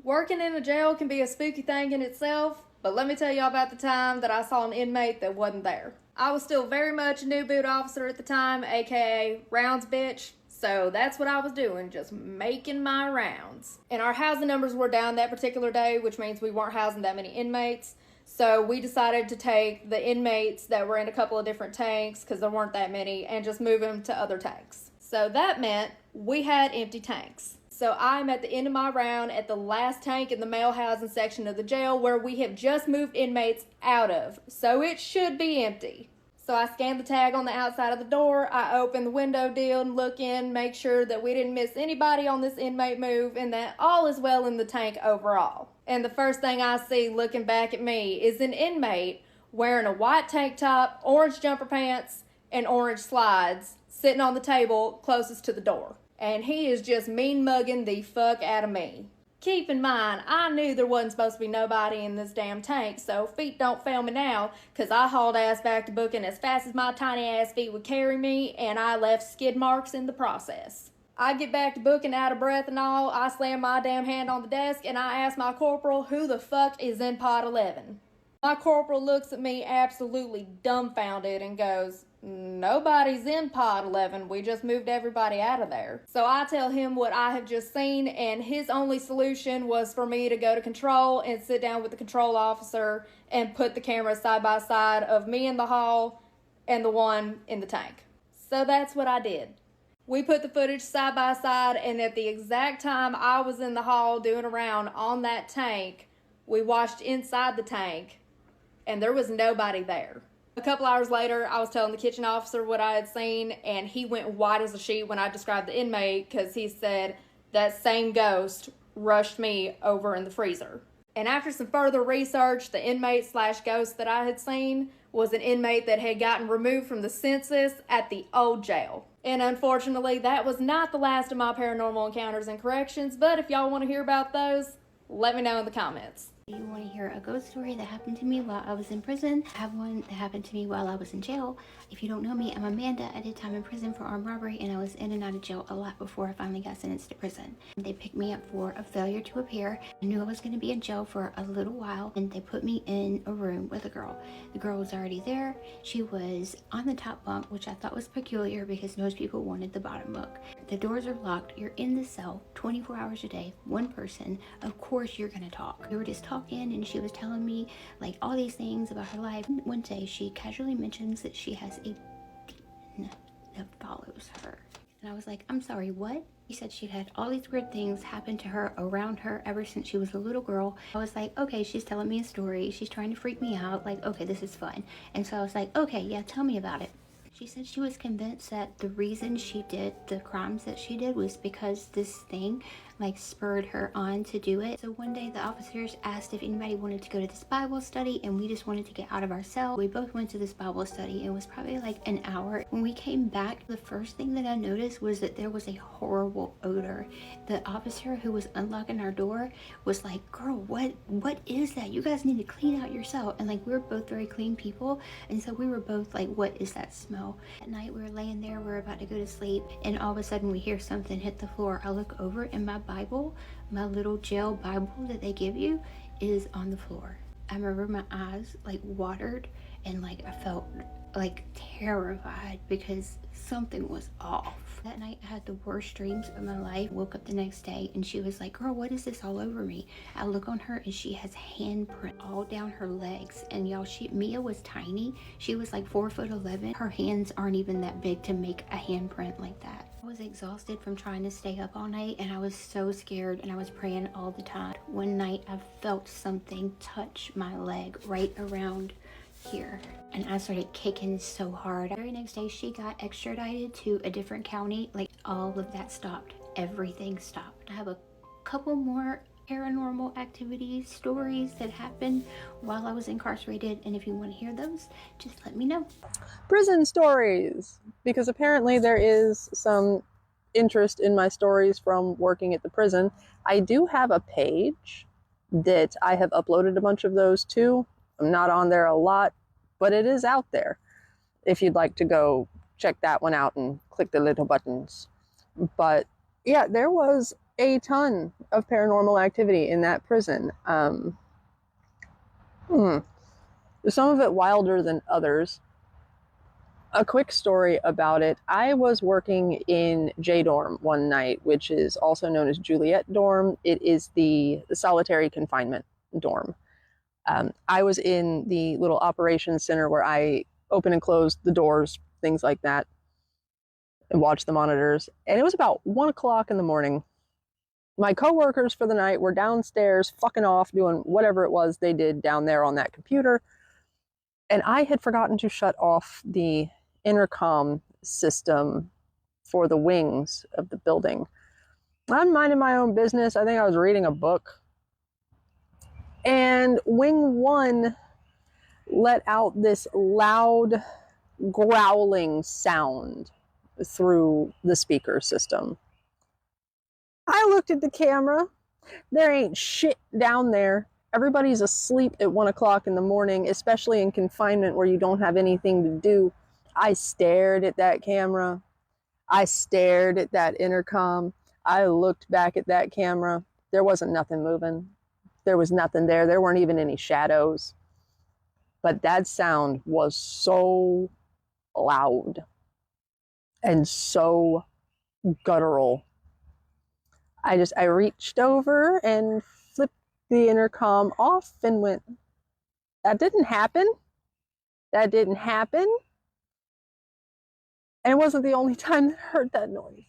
Working in a jail can be a spooky thing in itself, but let me tell y'all about the time that I saw an inmate that wasn't there. I was still very much a new boot officer at the time, aka rounds bitch, so that's what I was doing, just making my rounds. And our housing numbers were down that particular day, which means we weren't housing that many inmates. So we decided to take the inmates that were in a couple of different tanks, because there weren't that many, and just move them to other tanks. So that meant we had empty tanks. So I'm at the end of my round at the last tank in the male housing section of the jail where we have just moved inmates out of. So it should be empty. So I scan the tag on the outside of the door, I open the window deal and look in, make sure that we didn't miss anybody on this inmate move and that all is well in the tank overall. And the first thing I see looking back at me is an inmate wearing a white tank top, orange jumper pants, and orange slides sitting on the table closest to the door. And he is just mean mugging the fuck out of me. Keep in mind, I knew there wasn't supposed to be nobody in this damn tank, so feet don't fail me now, cause I hauled ass back to booking as fast as my tiny ass feet would carry me, and I left skid marks in the process. I get back to booking out of breath and all, I slam my damn hand on the desk, and I ask my corporal who the fuck is in pod 11. My corporal looks at me absolutely dumbfounded and goes, "Nobody's in pod 11, we just moved everybody out of there." So I tell him what I have just seen, and his only solution was for me to go to control and sit down with the control officer and put the cameras side by side of me in the hall and the one in the tank. So that's what I did. We put the footage side by side, and at the exact time I was in the hall doing a round on that tank, we watched inside the tank, and there was nobody there. A couple hours later, I was telling the kitchen officer what I had seen, and he went white as a sheet when I described the inmate because he said that same ghost rushed me over in the freezer. And after some further research, the inmate/ghost that I had seen was an inmate that had gotten removed from the census at the old jail. And unfortunately, that was not the last of my paranormal encounters in corrections, but if y'all want to hear about those, let me know in the comments. You want to hear a ghost story that happened to me while I was in prison? I have one that happened to me while I was in jail. If you don't know me, I'm Amanda. I did time in prison for armed robbery, and I was in and out of jail a lot before I finally got sentenced to prison. They picked me up for a failure to appear. I knew I was going to be in jail for a little while, and they put me in a room with a girl. The girl was already there. She was on the top bunk, which I thought was peculiar because most people wanted the bottom bunk. The doors are locked. You're in the cell 24 hours a day, one person. Of course you're going to talk. We were just talking, and she was telling me like all these things about her life. One day she casually mentions that she has a demon that follows her, and I was like, I'm sorry, what? She said she had all these weird things happen to her around her ever since she was a little girl. I was like, okay, she's telling me a story, she's trying to freak me out, like, okay, this is fun. And so I was like, okay, yeah, tell me about it. She said she was convinced that the reason she did the crimes that she did was because this thing like spurred her on to do it. So one day the officers asked if anybody wanted to go to this Bible study, and we just wanted to get out of our cell. We both went to this Bible study. It was probably like an hour. When we came back, the first thing that I noticed was that there was a horrible odor. The officer who was unlocking our door was like, girl, what is that? You guys need to clean out your cell. And like, we were both very clean people, and so we were both like, what is that smell? At night we were laying there, we were about to go to sleep, and all of a sudden we hear something hit the floor. I look over, and my Bible, my little jail Bible that they give you, is on the floor. I remember my eyes like watered, and like I felt like terrified because something was off. That night I had the worst dreams of my life. Woke up the next day and she was like, girl, what is this all over me? I look on her and she has handprint all down her legs. And y'all, Mia was tiny. She was like 4'11". Her hands aren't even that big to make a handprint like that. I was exhausted from trying to stay up all night, and I was so scared, and I was praying all the time. One night I felt something touch my leg right around here, and I started kicking so hard. The very next day she got extradited to a different county. Like, all of that stopped. Everything stopped. I have a couple more paranormal activities stories that happened while I was incarcerated, and if you want to hear those, just let me know. Prison stories, because apparently there is some interest in my stories from working at the prison. I do have a page that I have uploaded a bunch of those to. I'm not on there a lot, but it is out there if you'd like to go check that one out and click the little buttons. But yeah, there was a ton of paranormal activity in that prison. Some of it wilder than others. A quick story about it. I was working in J dorm one night, which is also known as Juliet dorm. It is the solitary confinement dorm. I was in the little operations center where I open and close the doors, things like that, and watch the monitors. And it was about 1 o'clock in the morning. My coworkers for the night were downstairs fucking off doing whatever it was they did down there on that computer. And I had forgotten to shut off the intercom system for the wings of the building. I'm minding my own business. I think I was reading a book. And wing one let out this loud growling sound through the speaker system. I looked at the camera. There ain't shit down there. Everybody's asleep at 1 o'clock in the morning, especially in confinement where you don't have anything to do. I stared at that camera. I stared at that intercom. I looked back at that camera. There wasn't nothing moving. There was nothing there. There weren't even any shadows. But that sound was so loud and so guttural. I reached over and flipped the intercom off and went, that didn't happen. That didn't happen. And it wasn't the only time that I heard that noise.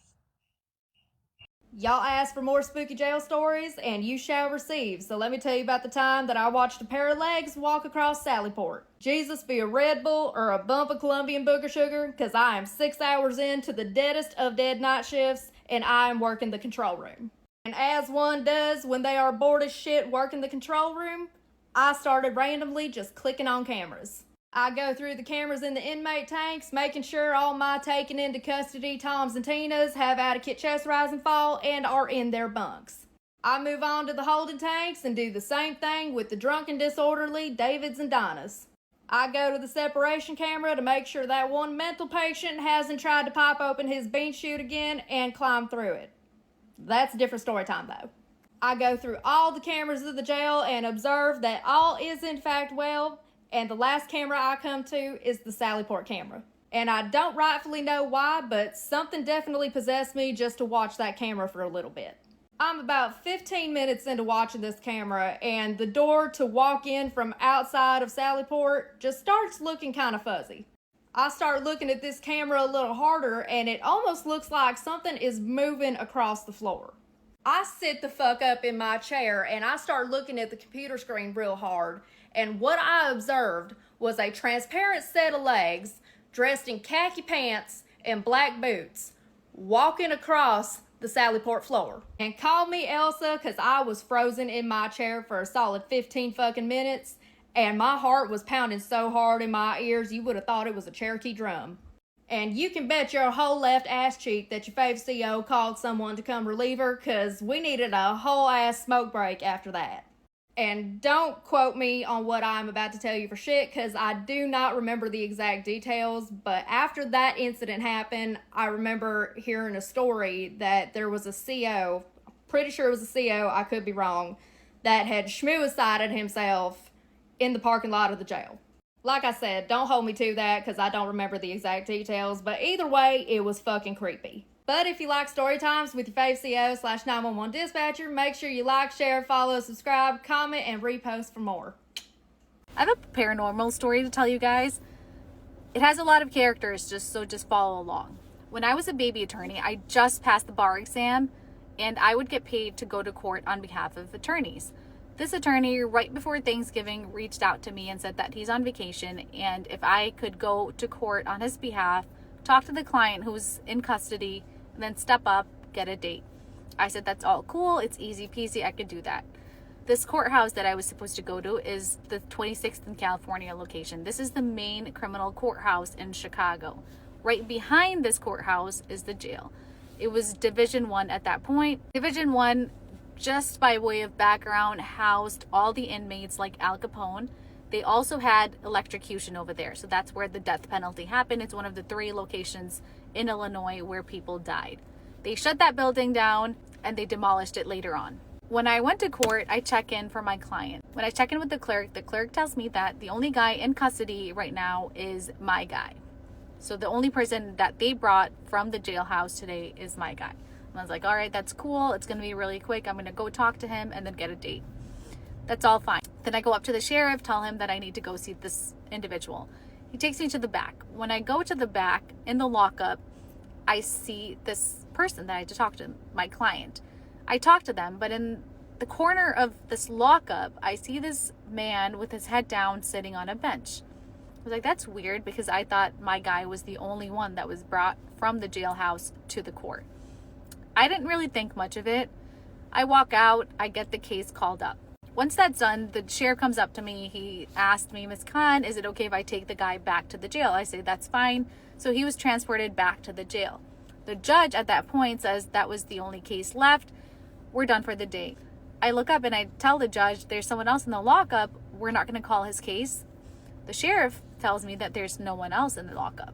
Y'all asked for more spooky jail stories, and you shall receive. So let me tell you about the time that I watched a pair of legs walk across Sallyport. Jesus be a Red Bull or a bump of Colombian booger sugar, because I am 6 hours into the deadest of dead night shifts, and I am working the control room. And as one does when they are bored as shit working the control room, I started randomly just clicking on cameras. I go through the cameras in the inmate tanks, making sure all my taken into custody Toms and Tinas have adequate chest rise and fall and are in their bunks. I move on to the holding tanks and do the same thing with the drunk and disorderly Davids and Donnas. I go to the separation camera to make sure that one mental patient hasn't tried to pop open his bean chute again and climb through it. That's a different story time though. I go through all the cameras of the jail and observe that all is in fact well. And the last camera I come to is the Sallyport camera. And I don't rightfully know why, but something definitely possessed me just to watch that camera for a little bit. I'm about 15 minutes into watching this camera, and the door to walk in from outside of Sallyport just starts looking kind of fuzzy. I start looking at this camera a little harder, and it almost looks like something is moving across the floor. I sit the fuck up in my chair, and I start looking at the computer screen real hard. And what I observed was a transparent set of legs dressed in khaki pants and black boots walking across the Sallyport floor. And call me Elsa, because I was frozen in my chair for a solid 15 fucking minutes, and my heart was pounding so hard in my ears you would have thought it was a Cherokee drum. And you can bet your whole left ass cheek that your fave CO called someone to come relieve her, because we needed a whole ass smoke break after that. And don't quote me on what I'm about to tell you for shit, because I do not remember the exact details, but after that incident happened, I remember hearing a story that there was a CO, pretty sure it was a CO, I could be wrong, that had schmooicided himself in the parking lot of the jail. Like I said, don't hold me to that, because I don't remember the exact details, but either way, it was fucking creepy. But if you like story times with your fave CO/911 dispatcher, make sure you like, share, follow, subscribe, comment, and repost for more. I have a paranormal story to tell you guys. It has a lot of characters, so just follow along. When I was a baby attorney, I just passed the bar exam, and I would get paid to go to court on behalf of attorneys. This attorney, right before Thanksgiving, reached out to me and said that he's on vacation, and if I could go to court on his behalf, talk to the client who's in custody, and then step up, get a date. I said, that's all cool. It's easy peasy. I could do that. This courthouse that I was supposed to go to is the 26th in California location. This is the main criminal courthouse in Chicago. Right behind this courthouse is the jail. It was Division 1 at that point. Division 1, just by way of background, housed all the inmates like Al Capone. They also had electrocution over there. So that's where the death penalty happened. It's one of the 3 locations in Illinois where people died. They shut that building down. and they demolished it later on. When I went to court, I check in for my client. When I check in with the clerk tells me that the only guy in custody right now is my guy. So the only person that they brought from the jailhouse today is my guy. And I was like, all right, that's cool. It's going to be really quick. I'm going to go talk to him and then get a date. That's all fine. Then I go up to the sheriff, tell him that I need to go see this individual. He takes me to the back. When I go to the back in the lockup, I see this person that I had to talk to, my client. I talk to them, but in the corner of this lockup, I see this man with his head down sitting on a bench. I was like, that's weird, because I thought my guy was the only one that was brought from the jailhouse to the court. I didn't really think much of it. I walk out, I get the case called up. Once that's done, the sheriff comes up to me. He asked me, Ms. Khan, is it okay if I take the guy back to the jail? I say, that's fine. So he was transported back to the jail. The judge at that point says that was the only case left. We're done for the day. I look up and I tell the judge, there's someone else in the lockup. We're not going to call his case. The sheriff tells me that there's no one else in the lockup,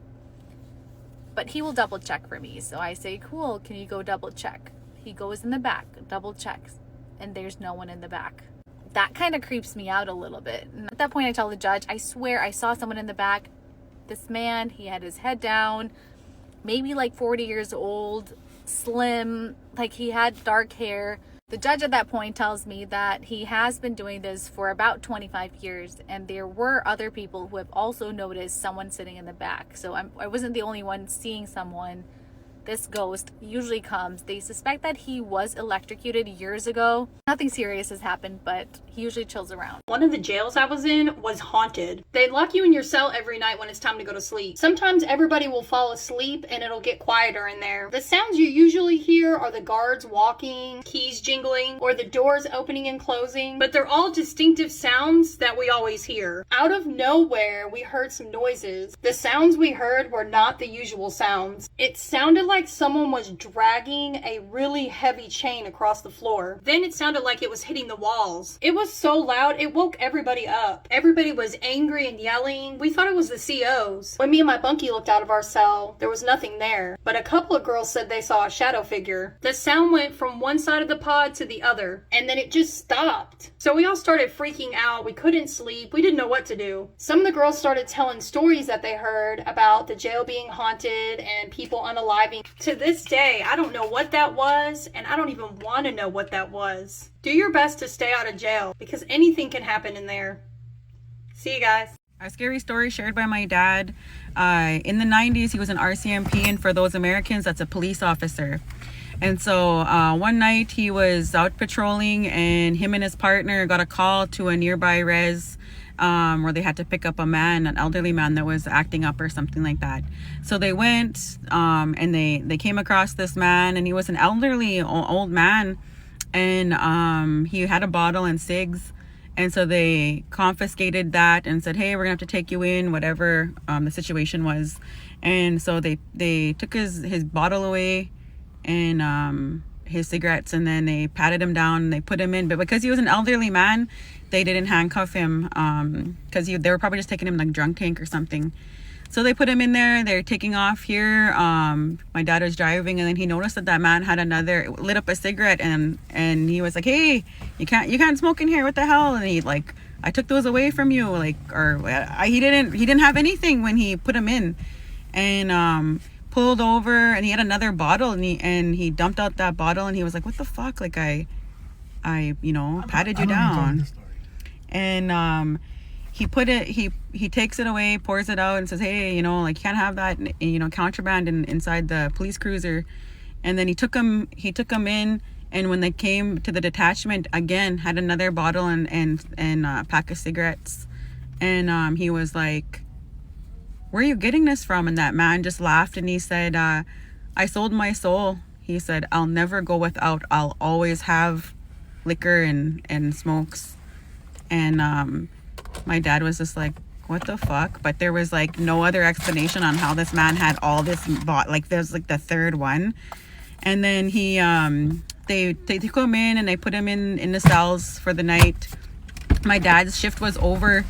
but he will double check for me. So I say, cool, can you go double check? He goes in the back, double checks, and there's no one in the back. That kind of creeps me out a little bit. And at that point, I tell the judge, I swear I saw someone in the back. This man, he had his head down, maybe like 40 years old, slim, like he had dark hair. The judge at that point tells me that he has been doing this for about 25 years, and there were other people who have also noticed someone sitting in the back. So I wasn't the only one seeing someone. This ghost usually comes. They suspect that he was electrocuted years ago. Nothing serious has happened, but he usually chills around. One of the jails I was in was haunted. They lock you in your cell every night when it's time to go to sleep. Sometimes everybody will fall asleep and it'll get quieter in there. The sounds you usually hear are the guards walking, keys jingling, or the doors opening and closing, but they're all distinctive sounds that we always hear. Out of nowhere, we heard some noises. The sounds we heard were not the usual sounds. It sounded like someone was dragging a really heavy chain across the floor. Then it sounded like it was hitting the walls. It was so loud, it woke everybody up. Everybody was angry and yelling. We thought it was the COs. When me and my bunkie looked out of our cell, there was nothing there. But a couple of girls said they saw a shadow figure. The sound went from one side of the pod to the other, and then it just stopped. So we all started freaking out. We couldn't sleep. We didn't know what to do. Some of the girls started telling stories that they heard about the jail being haunted and people unaliving. To this day, I don't know what that was, and I don't even want to know what that was. Do your best to stay out of jail, because anything can happen in there. See you guys. A scary story shared by my dad. In the 90s, he was an RCMP, and for those Americans, that's a police officer. And so one night he was out patrolling, and him and his partner got a call to a nearby res where they had to pick up a man, an elderly man that was acting up or something like that. So they went and they came across this man, and he was an elderly old man, and he had a bottle and cigs. And so they confiscated that and said, hey, we're gonna have to take you in, whatever the situation was. And so they took his bottle away and his cigarettes, and then they patted him down and they put him in. But because he was an elderly man, they didn't handcuff him because they were probably just taking him like drunk tank or something. So they put him in there. They're taking off here. My dad was driving, and then he noticed that man had lit up a cigarette, and he was like, hey, you can't smoke in here, what the hell? And he like, I took those away from you, like, or he didn't have anything when he put him in. And pulled over, and he had another bottle, and he dumped out that bottle, and he was like, what the fuck, like I patted you down. And he takes it away, pours it out, and says, hey, like, you can't have that, contraband inside the police cruiser. And then he took him in, and when they came to the detachment again, had another bottle and a pack of cigarettes. And he was like, where are you getting this from? And that man just laughed, and he said, I sold my soul. He said, I'll never go without. I'll always have liquor and smokes. And my dad was just like, what the fuck? But there was like no other explanation on how this man had all this like there's like the third one. And then he they took him in, and they put him in the cells for the night. My dad's shift was over,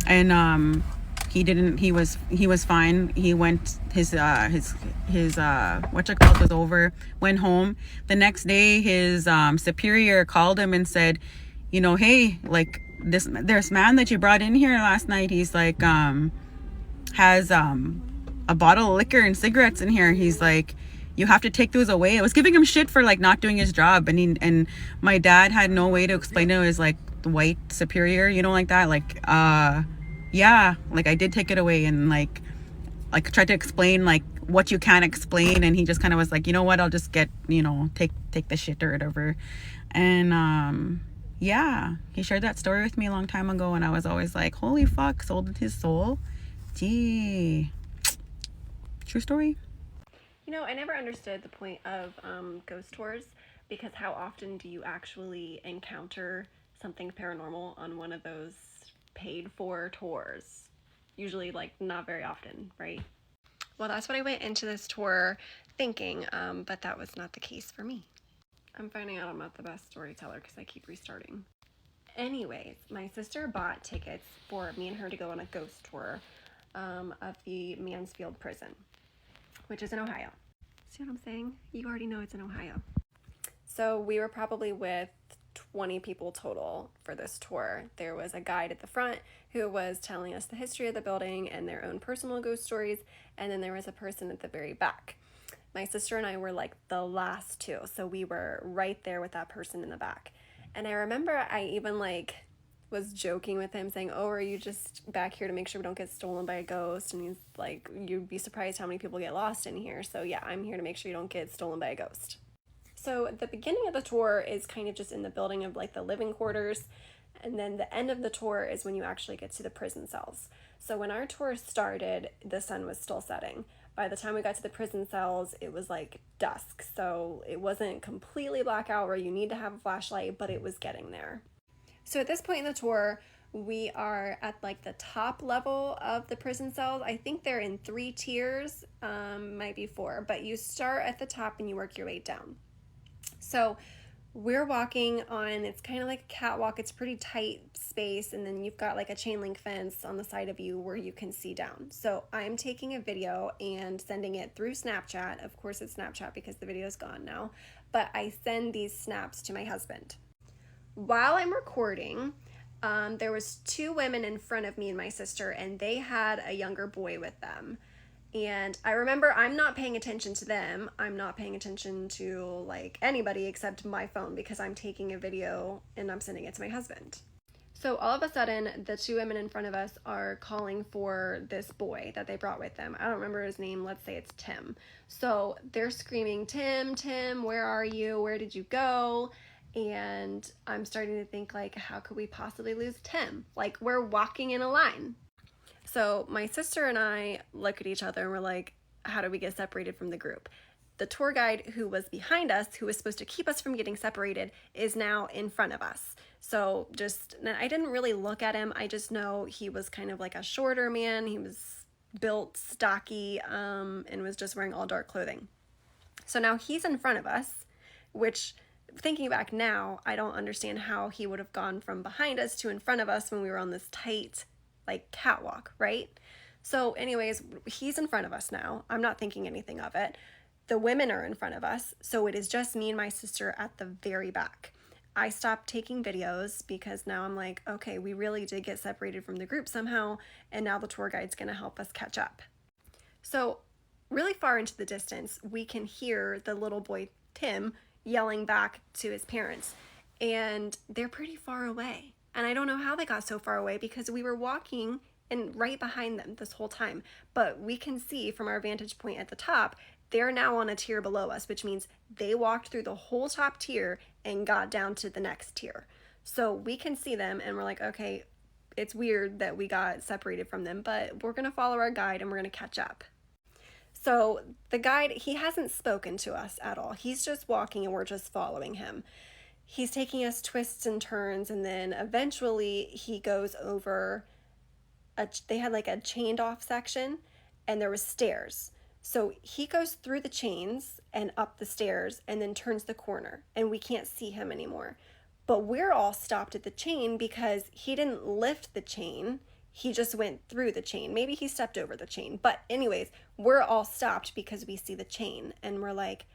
and he was fine. He went, his whatchamacallit was over, went home. The next day, his superior called him and said, you know, hey, like, there's man that you brought in here last night, he's like, has a bottle of liquor and cigarettes in here. He's like, you have to take those away. I was giving him shit for like not doing his job, and my dad had no way to explain to his like the white superior, you know, like that, like, yeah, like I did take it away, and like tried to explain like what you can't explain, and he just kind of was like, you know what, I'll just get, you know, take the shit or whatever. And yeah, he shared that story with me a long time ago, and I was always like, holy fuck, sold his soul. Gee, true story. You know, I never understood the point of ghost tours, because how often do you actually encounter something paranormal on one of those paid for tours? Usually, like, not very often, right? Well, that's what I went into this tour thinking, but that was not the case for me. I'm finding out I'm not the best storyteller because I keep restarting. Anyways, my sister bought tickets for me and her to go on a ghost tour of the Mansfield prison, which is in Ohio. See what I'm saying? You already know it's in Ohio. So we were probably with 20 people total for this tour. There was a guide at the front who was telling us the history of the building and their own personal ghost stories, and then there was a person at the very back. My sister and I were like the last two, so we were right there with that person in the back. And I remember I even like was joking with him saying, oh, are you just back here to make sure we don't get stolen by a ghost? And he's like, you'd be surprised how many people get lost in here. So yeah, I'm here to make sure you don't get stolen by a ghost. So the beginning of the tour is kind of just in the building of like the living quarters. And then the end of the tour is when you actually get to the prison cells. So when our tour started, the sun was still setting. By the time we got to the prison cells, it was like dusk. So it wasn't completely blackout where you need to have a flashlight, but it was getting there. So at this point in the tour, we are at like the top level of the prison cells. I think they're in 3 tiers, might be 4, but you start at the top and you work your way down. So we're walking on, it's kind of like a catwalk. It's a pretty tight space, and then you've got like a chain link fence on the side of you where you can see down. So I'm taking a video and sending it through Snapchat. Of course it's Snapchat because the video is gone now, but I send these snaps to my husband. While I'm recording, there was 2 women in front of me and my sister, and they had a younger boy with them. And I remember I'm not paying attention to them. I'm not paying attention to like anybody except my phone because I'm taking a video and I'm sending it to my husband. So all of a sudden, the 2 women in front of us are calling for this boy that they brought with them. I don't remember his name. Let's say it's Tim. So they're screaming, Tim, Tim, where are you? Where did you go? And I'm starting to think, like, how could we possibly lose Tim? Like, we're walking in a line. So my sister and I look at each other and we're like, how do we get separated from the group? The tour guide who was behind us, who was supposed to keep us from getting separated, is now in front of us. So I didn't really look at him. I just know he was kind of like a shorter man. He was built, stocky, and was just wearing all dark clothing. So now he's in front of us, which, thinking back now, I don't understand how he would have gone from behind us to in front of us when we were on this tight, like, catwalk, right? So anyways, he's in front of us now. I'm not thinking anything of it. The women are in front of us, so it is just me and my sister at the very back. I stopped taking videos because now I'm like, okay, we really did get separated from the group somehow, and now the tour guide's gonna help us catch up. So really far into the distance, we can hear the little boy, Tim, yelling back to his parents, and they're pretty far away. And I don't know how they got so far away because we were walking and right behind them this whole time, but we can see from our vantage point at the top, they're now on a tier below us, which means they walked through the whole top tier and got down to the next tier. So we can see them and we're like, okay, it's weird that we got separated from them, but we're gonna follow our guide and we're gonna catch up. So the guide, he hasn't spoken to us at all. He's just walking and we're just following him. He's taking us twists and turns, and then eventually he goes over, they had like a chained off section and there was stairs. So he goes through the chains and up the stairs and then turns the corner and we can't see him anymore. But we're all stopped at the chain because he didn't lift the chain. he just went through the chain. Maybe he stepped over the chain. But anyways, we're all stopped because we see the chain and we're like,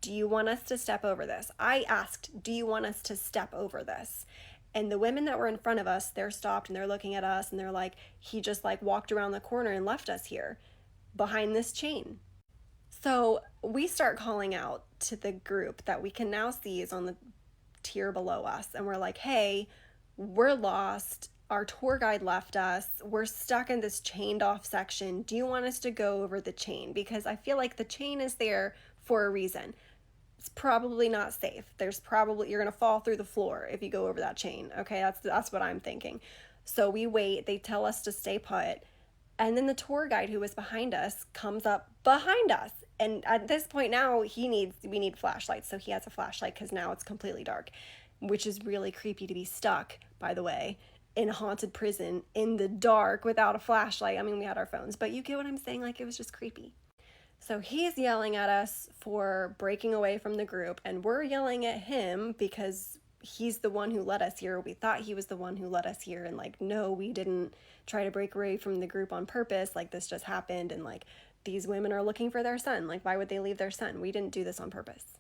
do you want us to step over this? I asked, do you want us to step over this? And the women that were in front of us, they're stopped and they're looking at us and they're like, he just like walked around the corner and left us here behind this chain. So we start calling out to the group that we can now see is on the tier below us. And we're like, hey, we're lost. Our tour guide left us. We're stuck in this chained off section. Do you want us to go over the chain? Because I feel like the chain is there for a reason. It's probably not safe. You're going to fall through the floor if you go over that chain. Okay, that's what I'm thinking. So we wait. They tell us to stay put. And then the tour guide who was behind us comes up behind us. And at this point now, we need flashlights. So he has a flashlight because now it's completely dark, which is really creepy to be stuck, by the way, in a haunted prison in the dark without a flashlight. I mean, we had our phones, but you get what I'm saying? Like, it was just creepy. So he's yelling at us for breaking away from the group, and we're yelling at him because he's the one who led us here. We thought he was the one who led us here, and like, no, we didn't try to break away from the group on purpose. Like, this just happened, and like, these women are looking for their son. Like, why would they leave their son? We didn't do this on purpose.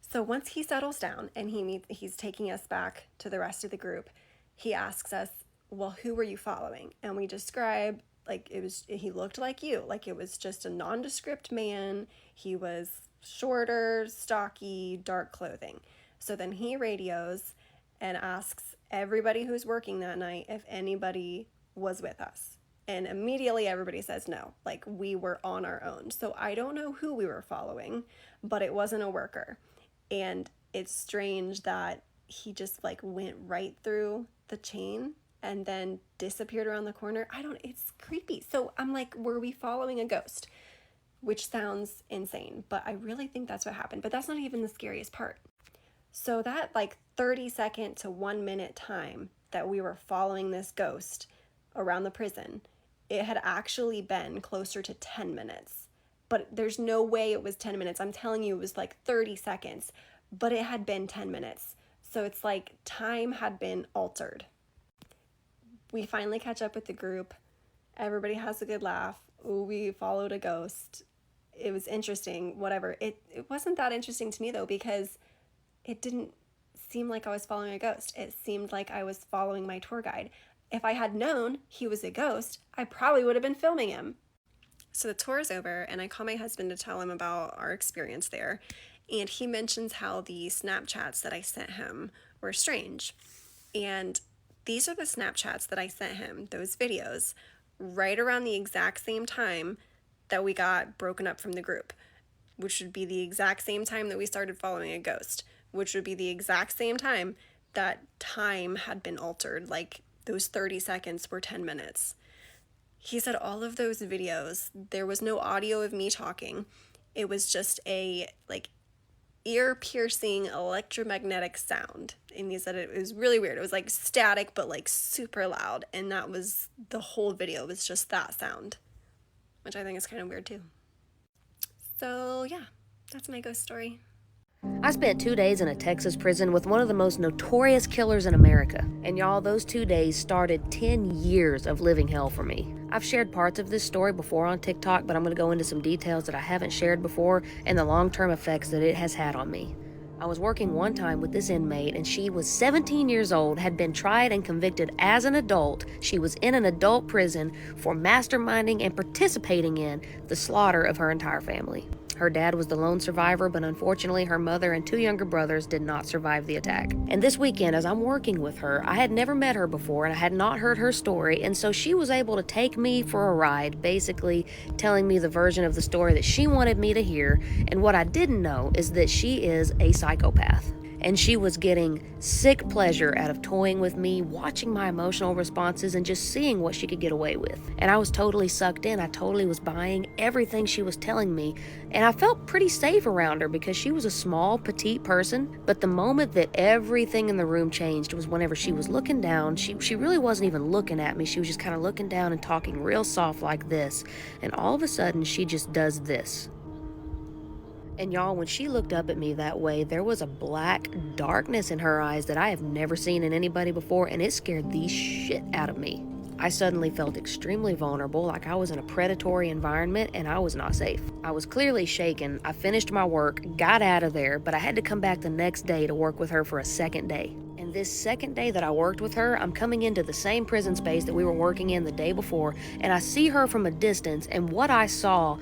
So once he settles down and he's taking us back to the rest of the group, he asks us, well, who were you following? And we describe, like, he looked like you. Like, it was just a nondescript man. He was shorter, stocky, dark clothing. So then he radios and asks everybody who's working that night if anybody was with us. And immediately everybody says no, like we were on our own. So I don't know who we were following, but it wasn't a worker. And it's strange that he just like went right through the chain and then disappeared around the corner. It's creepy. So I'm like, were we following a ghost? Which sounds insane, but I really think that's what happened. But that's not even the scariest part. So that like 30-second to 1 minute time that we were following this ghost around the prison, it had actually been closer to 10 minutes. But there's no way it was 10 minutes. I'm telling you, it was like 30 seconds, but it had been 10 minutes. So it's like time had been altered. We finally catch up with the group. Everybody has a good laugh. Ooh, we followed a ghost. It was interesting, whatever. It wasn't that interesting to me though, because it didn't seem like I was following a ghost. It seemed like I was following my tour guide. If I had known he was a ghost, I probably would have been filming him. So the tour is over, and I call my husband to tell him about our experience there. And he mentions how the Snapchats that I sent him were strange. And these are the Snapchats that I sent him, those videos, right around the exact same time that we got broken up from the group, which would be the exact same time that we started following a ghost, which would be the exact same time that time had been altered, like those 30 seconds were 10 minutes. He said all of those videos, there was no audio of me talking. It was just a like ear-piercing electromagnetic sound. And he said it was really weird. It was like static, but like super loud. And that was the whole video, was just that sound, which I think is kind of weird too. So yeah, that's my ghost story. I spent 2 days in a Texas prison with one of the most notorious killers in America. And y'all, those 2 days started 10 years of living hell for me. I've shared parts of this story before on TikTok, but I'm going to go into some details that I haven't shared before and the long-term effects that it has had on me. I was working one time with this inmate, and she was 17 years old, had been tried and convicted as an adult. She was in an adult prison for masterminding and participating in the slaughter of her entire family. Her dad was the lone survivor, but unfortunately her mother and 2 younger brothers did not survive the attack. And this weekend, as I'm working with her, I had never met her before and I had not heard her story, and so she was able to take me for a ride, basically telling me the version of the story that she wanted me to hear. And what I didn't know is that she is a psychopath. And she was getting sick pleasure out of toying with me, watching my emotional responses, and just seeing what she could get away with. And I was totally sucked in. I totally was buying everything she was telling me. And I felt pretty safe around her because she was a small, petite person. But the moment that everything in the room changed was whenever she was looking down. She really wasn't even looking at me. She was just kind of looking down and talking real soft like this. And all of a sudden, she just does this. And y'all, when she looked up at me that way, there was a black darkness in her eyes that I have never seen in anybody before, and it scared the shit out of me. I suddenly felt extremely vulnerable, like I was in a predatory environment and I was not safe. I was clearly shaken. I finished my work, got out of there, but I had to come back the next day to work with her for a second day. And this second day that I worked with her, I'm coming into the same prison space that we were working in the day before, and I see her from a distance, and what I saw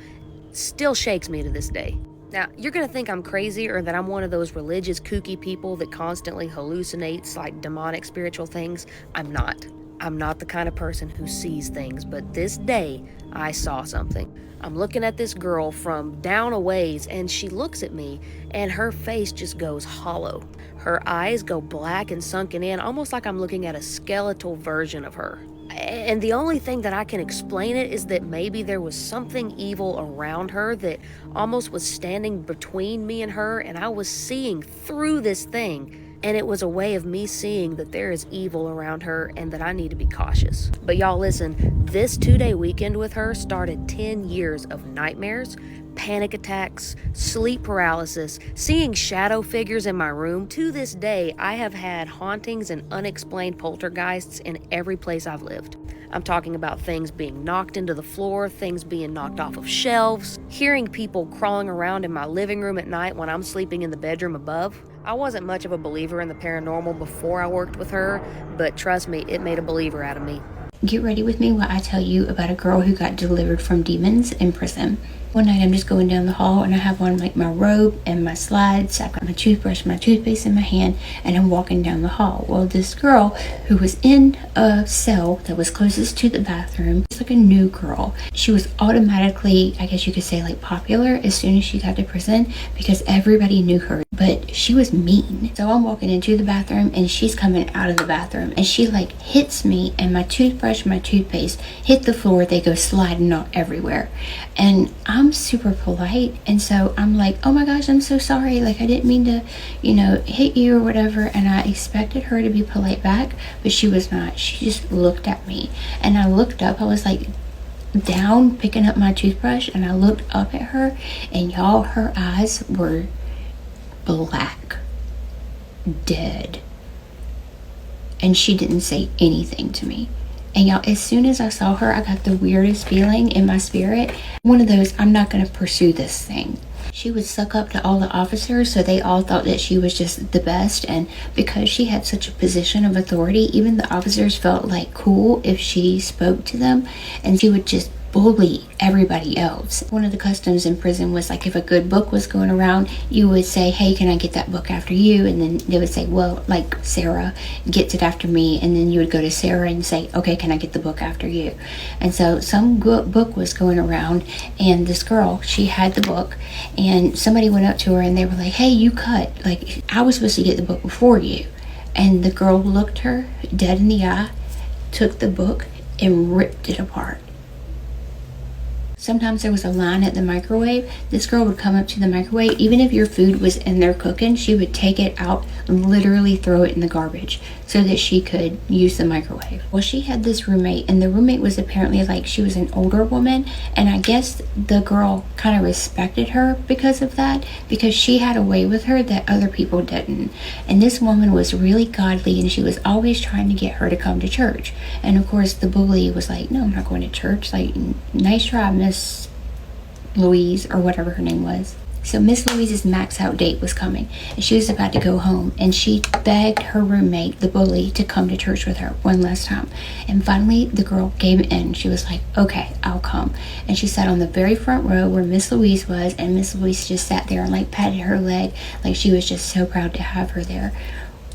still shakes me to this day. Now, you're going to think I'm crazy or that I'm one of those religious kooky people that constantly hallucinates like demonic spiritual things. I'm not. I'm not the kind of person who sees things, but this day I saw something. I'm looking at this girl from down a ways, and she looks at me and her face just goes hollow. Her eyes go black and sunken in, almost like I'm looking at a skeletal version of her. And the only thing that I can explain it is that maybe there was something evil around her that almost was standing between me and her, and I was seeing through this thing. And it was a way of me seeing that there is evil around her and that I need to be cautious. But y'all listen, this 2-day weekend with her started 10 years of nightmares, panic attacks, sleep paralysis, seeing shadow figures in my room. To this day, I have had hauntings and unexplained poltergeists in every place I've lived. I'm talking about things being knocked into the floor, things being knocked off of shelves, hearing people crawling around in my living room at night when I'm sleeping in the bedroom above. I wasn't much of a believer in the paranormal before I worked with her, but trust me, it made a believer out of me. Get ready with me while I tell you about a girl who got delivered from demons in prison. One night I'm just going down the hall and I have on like my robe and my slides. I've got my toothbrush, my toothpaste in my hand, and I'm walking down the hall. Well, this girl who was in a cell that was closest to the bathroom, it's like a new girl. She was automatically, I guess you could say, like popular as soon as she got to prison because everybody knew her. But she was mean. So I'm walking into the bathroom and she's coming out of the bathroom and she like hits me and my toothbrush and my toothpaste hit the floor. They go sliding out everywhere. And I'm super polite, and so I'm like, oh my gosh, I'm so sorry, like I didn't mean to, hit you or whatever. And I expected her to be polite back, but she was not. She just looked at me, and I looked up. I was like down picking up my toothbrush, and I looked up at her, and y'all, her eyes were black, dead, and she didn't say anything to me. And y'all, as soon as I saw her, I got the weirdest feeling in my spirit. One of those, I'm not going to pursue this thing. She would suck up to all the officers, so they all thought that she was just the best. And because she had such a position of authority, even the officers felt like cool if she spoke to them. And she would just bully everybody else. One of the customs in prison was like if a good book was going around, you would say, hey, can I get that book after you? And then they would say, well, like Sarah gets it after me. And then you would go to Sarah and say, okay, can I get the book after you? And so some book was going around, and this girl, she had the book, and somebody went up to her and they were like, hey, you cut, like I was supposed to get the book before you. And the girl looked her dead in the eye, took the book and ripped it apart. Sometimes there was a line at the microwave. This girl would come up to the microwave. Even if your food was in there cooking, she would take it out and literally throw it in the garbage so that she could use the microwave. Well, she had this roommate, and the roommate was apparently like, she was an older woman, and I guess the girl kind of respected her because of that, because she had a way with her that other people didn't. And this woman was really godly, and she was always trying to get her to come to church. And of course the bully was like, no, I'm not going to church. Like, nice try, Miss Louise, or whatever her name was. So Miss Louise's max out date was coming, and she was about to go home, and she begged her roommate, the bully, to come to church with her one last time. And finally the girl gave in. She was like, okay, I'll come. And she sat on the very front row where Miss Louise was, and Miss Louise just sat there and like patted her leg like she was just so proud to have her there.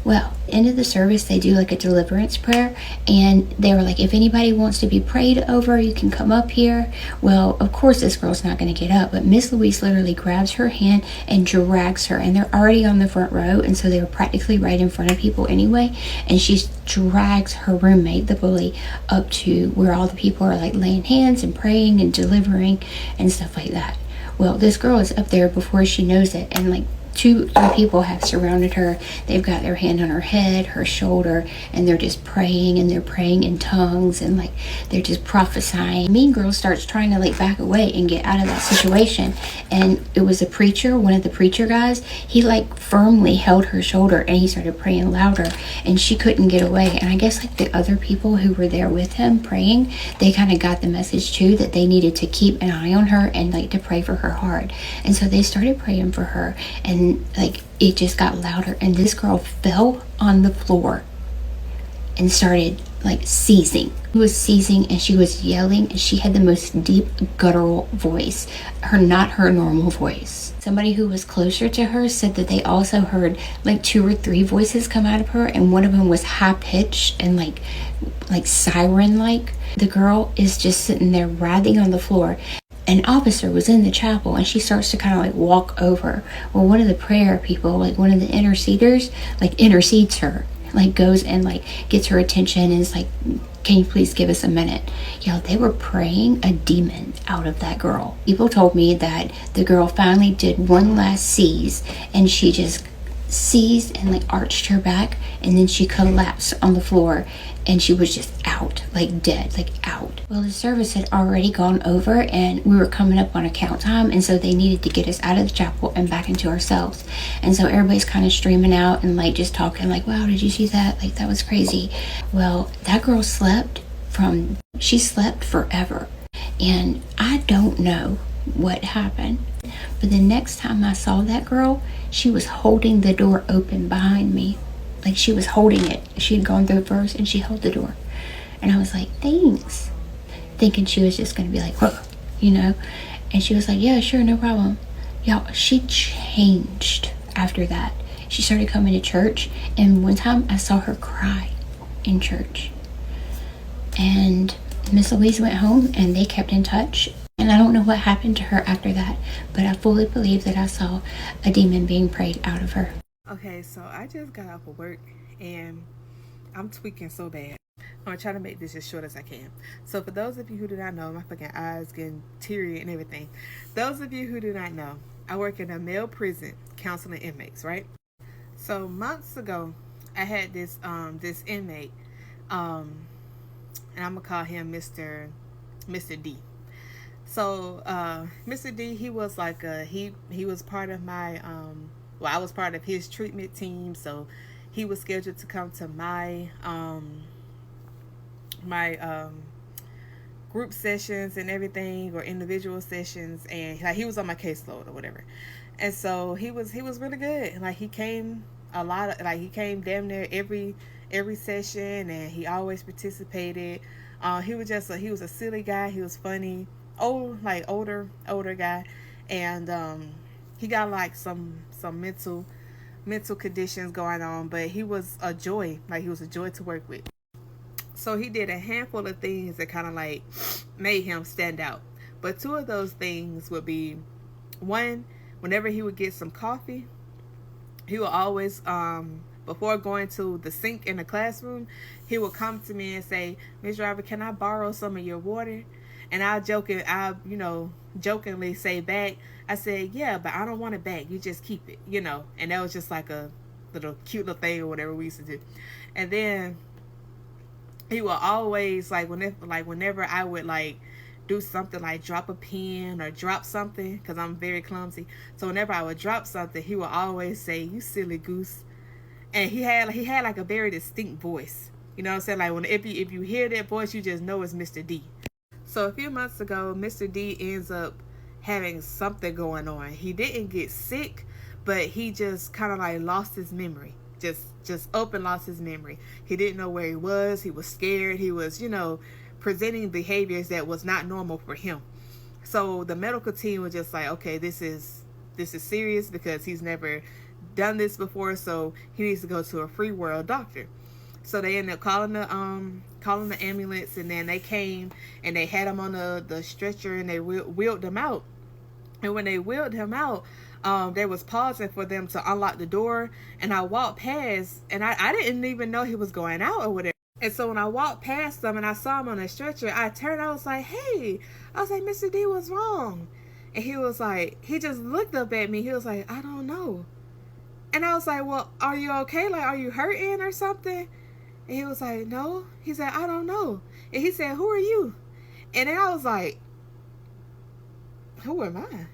Well, end of the service, they do like a deliverance prayer, and they were like, if anybody wants to be prayed over, you can come up here. Well, of course this girl's not going to get up, but Miss Louise literally grabs her hand and drags her, and they're already on the front row, and so they were practically right in front of people anyway, and she drags her roommate, the bully, up to where all the people are like laying hands and praying and delivering and stuff like that. Well, this girl is up there before she knows it, and like 2 3 people have surrounded her. They've got their hand on her head, her shoulder, and they're just praying, and they're praying in tongues, and like they're just prophesying. Mean Girl starts trying to like back away and get out of that situation, and it was a preacher, one of the preacher guys. He like firmly held her shoulder, and he started praying louder, and she couldn't get away. And I guess like the other people who were there with him praying, they kind of got the message too that they needed to keep an eye on her and like to pray for her hard. And so they started praying for her, and like it just got louder, and this girl fell on the floor and started like seizing. She was seizing, and she was yelling, and she had the most deep guttural voice, not her normal voice. Somebody who was closer to her said that they also heard like 2 or 3 voices come out of her, and one of them was high pitched and like siren like. The girl is just sitting there writhing on the floor. An officer was in the chapel, and she starts to kind of like walk over. Well, one of the prayer people, like one of the interceders, like intercedes her, like goes and like gets her attention and is like, can you please give us a minute? Yo, they were praying a demon out of that girl. People told me that the girl finally did one last seize, and she just seized and like arched her back, and then she collapsed on the floor, and she was just out, like dead, like out. Well, the service had already gone over, and we were coming up on a count time, and so they needed to get us out of the chapel and back into our cells. And so everybody's kind of streaming out and like just talking like, wow, did you see that? Like that was crazy. Well, that girl she slept forever, and I don't know what happened, but the next time I saw that girl, she was holding the door open behind me. Like she was holding it. She had gone through first, and she held the door. And I was like, thanks. Thinking she was just going to be like, whoa, you know? And she was like, yeah, sure, no problem. Y'all, she changed after that. She started coming to church. And one time I saw her cry in church. And Miss Louise went home, and they kept in touch. And I don't know what happened to her after that, but I fully believe that I saw a demon being prayed out of her. Okay, so I just got off of work, and I'm tweaking so bad. I'm gonna try to make this as short as I can. So for those of you who do not know, my fucking eyes getting teary and everything. Those of you who do not know, I work in a male prison counseling inmates, right? So months ago, I had this inmate, and I'm gonna call him Mr. D. So Mr. D, he was like he was part of my I was part of his treatment team, so he was scheduled to come to my group sessions and everything, or individual sessions, and like he was on my caseload or whatever. And so he was really good. Like he came he came damn near every session, and he always participated. He was a silly guy. He was funny, older guy, and he got like some mental conditions going on, but he was a joy. Like he was a joy to work with. So he did a handful of things that kind of like made him stand out. But 2 of those things would be, one, whenever he would get some coffee, he would always, before going to the sink in the classroom, he would come to me and say, Ms. Driver, can I borrow some of your water? And I'll jokingly say back, I said, yeah, but I don't want it back. You just keep it, you know. And that was just like a little cute little thing or whatever we used to do. And then he will always whenever I would like do something like drop a pen or drop something, because I'm very clumsy. So whenever I would drop something, he would always say, you silly goose. And he had like a very distinct voice. You know what I'm saying? Like if you hear that voice, you just know it's Mr. D. So a few months ago, Mr. D ends up having something going on. He didn't get sick, but he just kind of like lost his memory. Just up and lost his memory. He didn't know where he was. He was scared. He was, presenting behaviors that was not normal for him. So the medical team was just like, okay, this is serious, because he's never done this before, so he needs to go to a free world doctor. So they ended up calling the ambulance, and then they came and they had him on the stretcher, and they wheeled him out. And when they wheeled him out, they was pausing for them to unlock the door, and I walked past, and I didn't even know he was going out or whatever. And so when I walked past them and I saw him on a stretcher, I turned, I was like, hey, Mr. D, what's wrong? And he was like, he just looked up at me. He was like, I don't know. And I was like, well, are you okay? Like, are you hurting or something? And he was like, no. He said, I don't know. And he said, who are you? And then I was like, who am I?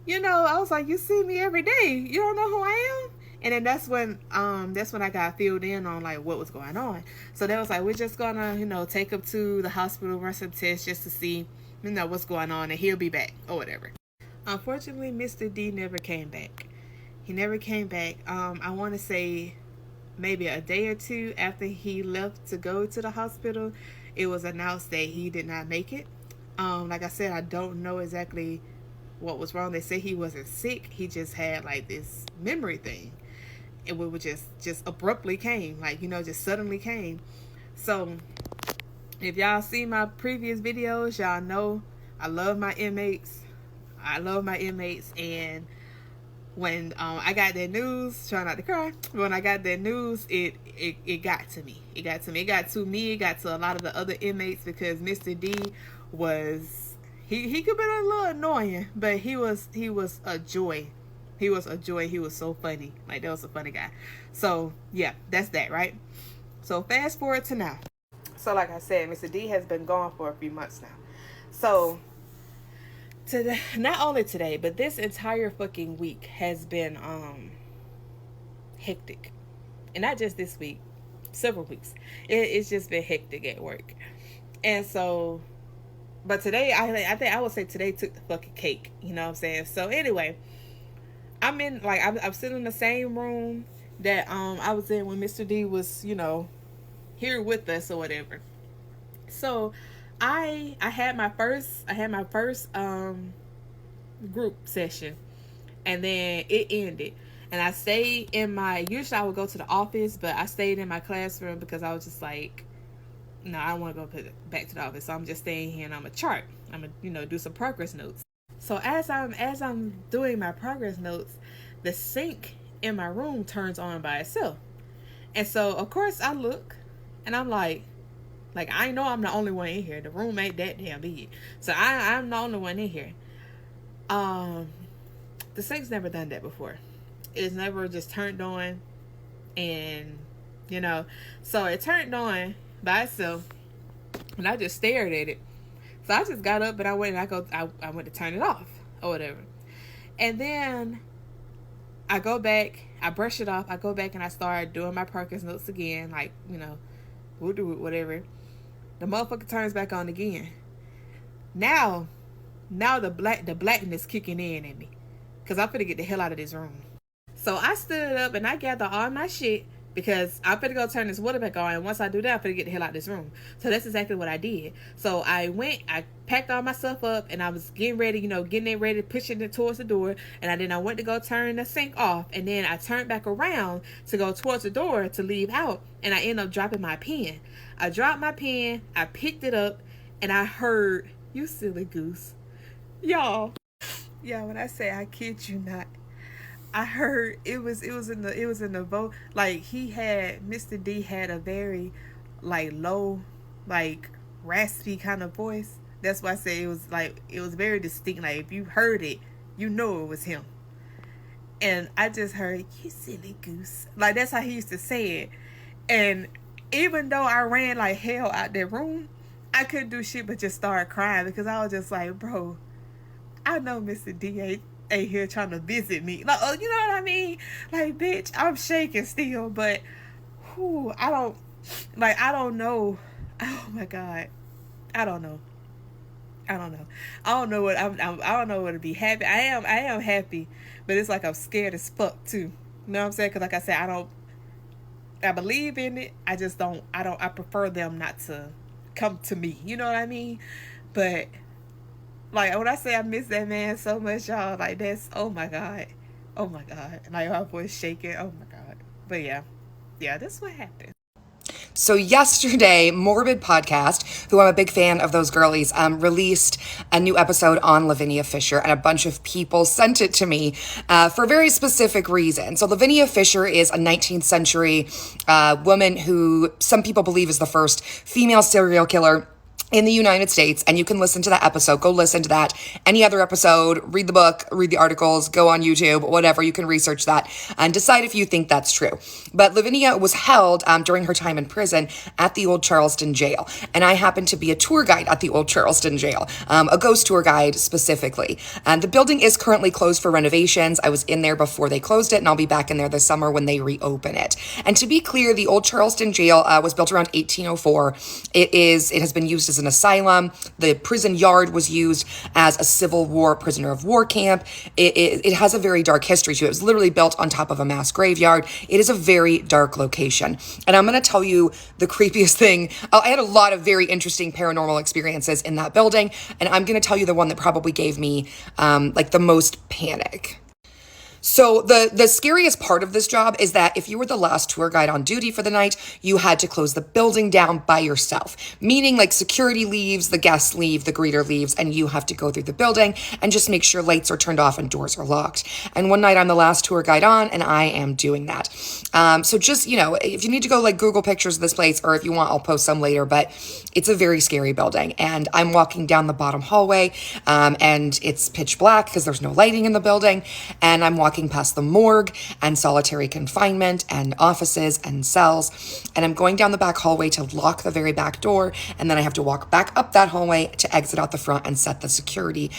You know, I was like, you see me every day. You don't know who I am? And then that's when I got filled in on like what was going on. So they was like, we're just gonna, you know, take him to the hospital, run some tests just to see, you know, what's going on, and he'll be back or whatever. Unfortunately, Mr. D never came back. He never came back. I want to say maybe a day or two after he left to go to the hospital, it was announced that he did not make it. Like I said, I don't know exactly what was wrong. They said he wasn't sick. He just had like this memory thing. It would just abruptly came, like, you know, just suddenly came. So if y'all see my previous videos, y'all know I love my inmates. And when I got that news, try not to cry, when I got that news, it got to me. It got to me. It got to me. It got to a lot of the other inmates, because Mr. D was, he could be a little annoying, but he was a joy. He was a joy. He was so funny. Like, that was a funny guy. So yeah, that's that, right? So fast forward to now. So like I said, Mr. D has been gone for a few months now. So today, not only today, but this entire fucking week has been hectic. And not just this week, several weeks. It's just been hectic at work. And so, but today, I think I would say today took the fucking cake. You know what I'm saying? So anyway, I'm sitting in the same room that I was in when Mr. D was, you know, here with us or whatever. So I had my first group session, and then it ended, and I stayed in usually I would go to the office, but I stayed in my classroom because I was just like, no, I don't want to go back to the office, so I'm just staying here, and I'm gonna do some progress notes. So as I'm doing my progress notes, the sink in my room turns on by itself. And so of course I look, and I'm like I know I'm the only one in here. The room ain't that damn big. So I'm the only one in here. The sink's never done that before. It's never just turned on, and you know, so it turned on by itself, and I just stared at it. So I just got up, and I went to turn it off or whatever. And then I go back, I brush it off, I go back and I start doing my progress notes again, like, you know, we'll do it, whatever. The motherfucker turns back on again. Now the blackness kicking in at me, because I'm finna get the hell out of this room. So I stood up and I gathered all my shit, because I'm finna go turn this water back on, and once I do that, I'm finna get the hell out of this room. So that's exactly what I did. So I packed all my stuff up, and I was getting it ready, pushing it towards the door, and then I went to go turn the sink off, and then I turned back around to go towards the door to leave out, and I ended up dropping my pen. I dropped my pen, I picked it up, and I heard, "You silly goose." Y'all, yeah, when I say I kid you not, I heard it was in the vote. Like, Mr. D had a very like low, like raspy kind of voice. That's why I say it was very distinct. Like, if you heard it, you know it was him. And I just heard, "You silly goose." Like, that's how he used to say it. And even though I ran like hell out that room, I couldn't do shit but just start crying, because I was just like, bro, I know Mr. D ain't here trying to visit me. Like, you know what I mean? Like, bitch, I'm shaking still, but I don't know. Oh my God. I don't know. I don't know what to be happy. I am happy, but it's like I'm scared as fuck too. You know what I'm saying? Because like I said, I believe in it. I just don't. I prefer them not to come to me. You know what I mean? But like, when I say I miss that man so much, y'all, like, that's, oh my God, like, my voice shaking. Oh my God. But yeah, that's what happened. So yesterday, Morbid Podcast, who I'm a big fan of those girlies, released a new episode on Lavinia Fisher, and a bunch of people sent it to me for a very specific reason. So Lavinia Fisher is a 19th century woman who some people believe is the first female serial killer in the United States, and you can listen to that episode. Go listen to that. Any other episode, read the book, read the articles, go on YouTube, whatever. You can research that and decide if you think that's true. But Lavinia was held during her time in prison at the Old Charleston Jail, and I happened to be a tour guide at the Old Charleston Jail, a ghost tour guide specifically. And the building is currently closed for renovations. I was in there before they closed it, and I'll be back in there this summer when they reopen it. And to be clear, the Old Charleston Jail was built around 1804. It has been used as an asylum. The prison yard was used as a Civil War prisoner of war camp. It has a very dark history to it. It was literally built on top of a mass graveyard. It is a very dark location. And I'm going to tell you the creepiest thing. I had a lot of very interesting paranormal experiences in that building, and I'm going to tell you the one that probably gave me like the most panic. So the scariest part of this job is that if you were the last tour guide on duty for the night, you had to close the building down by yourself, meaning like security leaves, the guests leave, the greeter leaves, and you have to go through the building and just make sure lights are turned off and doors are locked. And one night I'm the last tour guide on, and I am doing that. So just, if you need to go like Google pictures of this place, or if you want, I'll post some later, but it's a very scary building. And I'm walking down the bottom hallway, and it's pitch black because there's no lighting in the building. And I'm walking past the morgue and solitary confinement and offices and cells. And I'm going down the back hallway to lock the very back door. And then I have to walk back up that hallway to exit out the front and set the security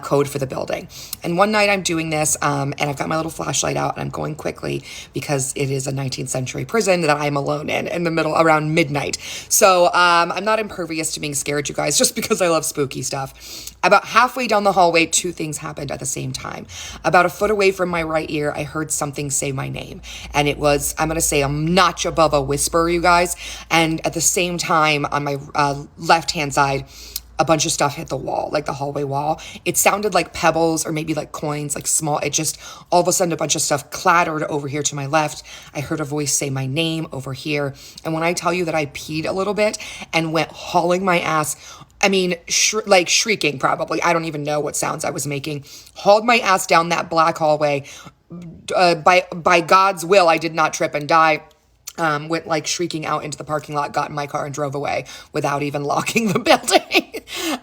code for the building. And one night I'm doing this, and I've got my little flashlight out, and I'm going quickly because it is a 19th century prison that I'm alone in the middle around midnight. So I'm not impervious to being scared, you guys, just because I love spooky stuff. About halfway down the hallway, two things happened at the same time. About a foot away from my right ear, I heard something say my name. And it was, I'm going to say, a notch above a whisper, you guys. And at the same time, on my left-hand side, a bunch of stuff hit the wall, like the hallway wall. It sounded like pebbles or maybe like coins, like small. It just, all of a sudden, a bunch of stuff clattered over here to my left. I heard a voice say my name over here. And when I tell you that I peed a little bit and went hauling my ass, I mean, like shrieking probably. I don't even know what sounds I was making. Hauled my ass down that black hallway. By God's will, I did not trip and die. Went like shrieking out into the parking lot, got in my car and drove away without even locking the building.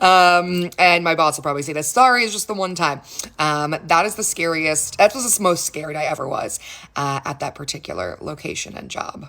And my boss will probably say this, sorry, it's just the one time. That is the scariest, that was the most scared I ever was at that particular location and job.